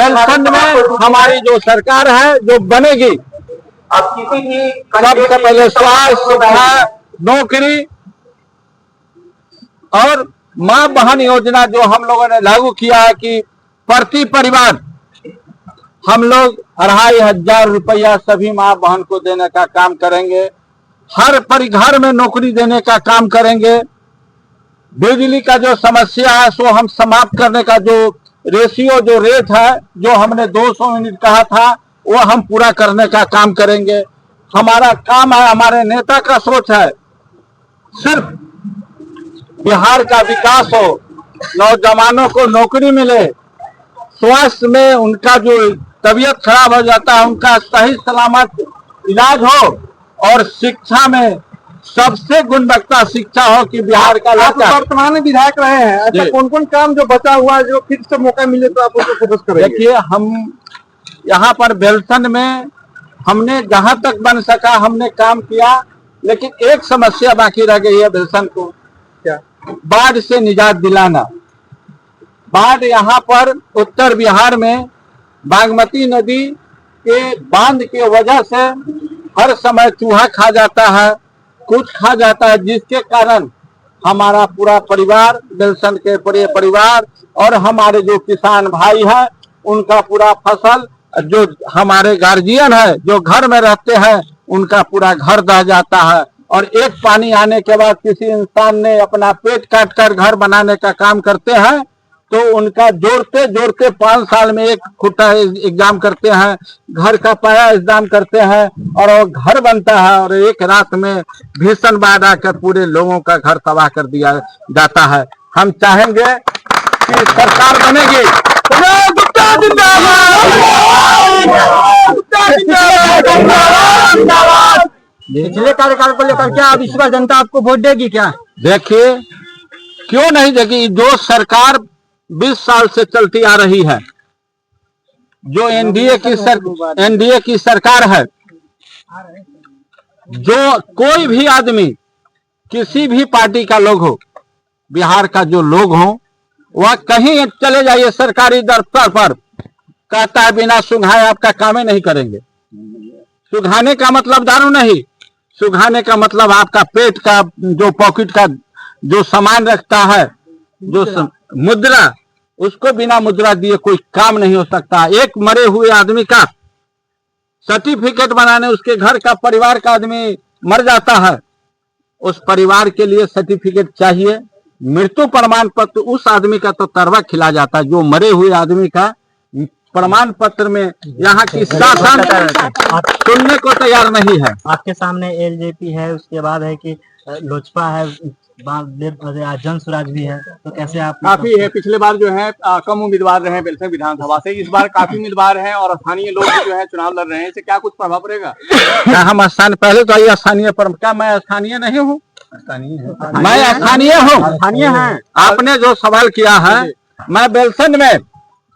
झारखंड में हमारी जो सरकार है जो बनेगी, अब किसी भी सबसे पहले स्वास्थ्य, शिक्षा, नौकरी और मां बहन योजना जो हम लोगों ने लागू किया है कि प्रति परिवार हम लोग 2500 रुपया सभी मां बहन को देने का काम करेंगे। हर परिघर में नौकरी देने का काम करेंगे। बिजली का जो समस्या है सो हम समाप्त करने का जो रेशियो जो रेट है जो हमने 200 यूनिट कहा था वो हम पूरा करने का काम करेंगे। हमारा काम है, हमारे नेता का सोच है सिर्फ बिहार का विकास हो, नौजवानों को नौकरी मिले, स्वास्थ्य में उनका जो तबीयत खराब हो जाता है उनका सही सलामत इलाज हो, और शिक्षा में सबसे गुणवत्ता शिक्षा हो कि बिहार का लड़का। वर्तमान में विधायक रहे हैं, अच्छा कौन कौन काम जो बचा हुआ है जो फिर से मौका मिले तो आप उसको फोकस करेंगे? देखिए, हम यहाँ पर बेलसन में हमने जहां तक बन सका हमने काम किया, लेकिन एक समस्या बाकी रह गई है बेलसन को, क्या? बाढ़ से निजात दिलाना। बाढ़ यहाँ पर उत्तर बिहार में बागमती नदी के बांध के वजह से हर समय चूहा खा जाता है, कुछ खा जाता है, जिसके कारण हमारा पूरा परिवार, बेलसन के पूरे परिवार और हमारे जो किसान भाई हैं उनका पूरा फसल, जो हमारे गार्जियन है जो घर में रहते हैं उनका पूरा घर दह जाता है। और एक पानी आने के बाद किसी इंसान ने अपना पेट काट कर घर बनाने का काम करते हैं तो उनका जोड़ते जोड़ते 5 साल में एक खुट्टा एग्जाम करते हैं, घर का पाया एग्जाम करते हैं और वो घर बनता है और एक रात में भीषण बाढ़ आकर पूरे लोगों का घर तबाह कर दिया जाता है। हम चाहेंगे कि सरकार बनेगी। पिछले कार्यकाल को लेकर क्या अब इस बार जनता आपको वोट देगी क्या? देखिए, क्यों नहीं देगी? जो सरकार 20 साल से चलती आ रही है, जो एनडीए की सरकार है, जो कोई भी आदमी किसी भी पार्टी का लोग हो, बिहार का जो लोग हो, वह कहीं चले जाइए सरकारी दफ्तर पर, कहता है बिना सुंघाए आपका काम ही नहीं करेंगे। सुंघाने का मतलब दारू नहीं, सुंघाने का मतलब आपका पेट का जो पॉकेट का जो सामान रखता है, जो मुद्रा, उसको बिना मुद्रा दिए कोई काम नहीं हो सकता। एक मरे हुए आदमी का सर्टिफिकेट बनाने उसके घर का परिवार का आदमी मर जाता है, उस परिवार के लिए सर्टिफिकेट चाहिए। मृत्यु प्रमाण पत्र उस आदमी का तो तरवा खिला जाता है, जो मरे हुए आदमी का प्रमाण पत्र में यहाँ की शासन सुनने को तैयार नहीं है। आपके सामने एलजेपी है, उसके बाद है कि लोजपा है, जन स्वराज भी है, तो कैसे आप? काफी है, पिछले बार जो है कम उम्मीदवार रहे बेलसन विधानसभा से, इस बार काफी उम्मीदवार हैं और स्थानीय लोग जो है चुनाव लड़ रहे हैं, इससे क्या कुछ प्रभाव पड़ेगा? क्या हम स्थानीय, पहले तो ये स्थानीय पर, क्या मैं स्थानीय नहीं हूँ? मैं स्थानीय हूँ। स्थानीय हैं। आपने जो सवाल किया है, मैं बेलसन में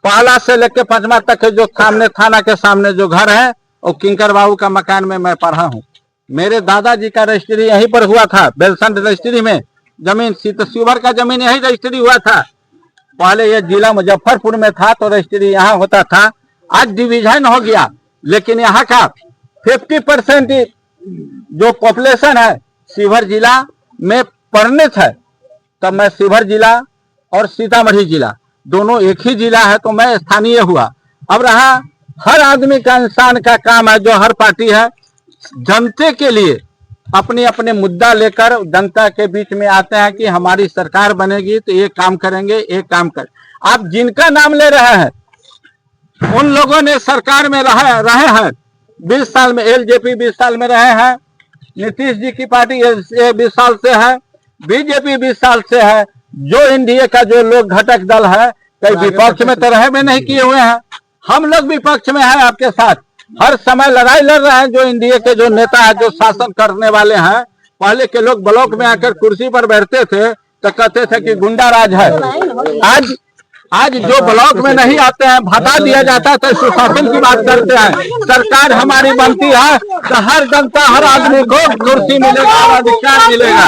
पहला से लेकर 5वां तक के जो सामने थाना के सामने जो घर है वो किंकर बाबू का मकान में मैं पढ़ा हूँ। मेरे दादाजी का रजिस्ट्री यहीं पर हुआ था, बेलसन रजिस्ट्री में जमीन, शिवर का जमीन यही रजिस्ट्री हुआ था। पहले ये जिला मुजफ्फरपुर में था तो रजिस्ट्री यहाँ होता था, आज डिवीजन हो गया, लेकिन यहाँ का 50% जो पॉपुलेशन है शिवहर जिला में परिणत है। तब मैं शिवहर जिला और सीतामढ़ी जिला दोनों एक ही जिला है तो मैं स्थानीय हुआ। अब रहा हर आदमी का, इंसान का काम है, जो हर पार्टी है जनता के लिए अपने अपने मुद्दा लेकर जनता के बीच में आते हैं कि हमारी सरकार बनेगी तो ये काम करेंगे, एक काम कर। आप जिनका नाम ले रहे हैं उन लोगों ने सरकार में रहे हैं 20 साल में, एलजेपी 20 साल में रहे हैं, नीतीश जी की पार्टी 20 साल से है, बीजेपी 20 साल से है, जो एनडीए का जो लोग घटक दल है कई विपक्ष में तो रहे में नहीं किए हुए हैं। हम लोग विपक्ष में हैं, आपके साथ हर समय लड़ाई लड़ रहे हैं। जो एनडीए के जो नेता है, जो शासन करने वाले हैं, पहले के लोग ब्लॉक में आकर कुर्सी पर बैठते थे तो कहते थे कि गुंडा राज है। आज जो ब्लॉक में नहीं आते हैं भगा दिया जाता है, तो सुशासन की बात करते हैं। सरकार हमारी बनती है तो हर जनता, हर आदमी को कुर्सी मिलेगा, अधिकार मिलेगा।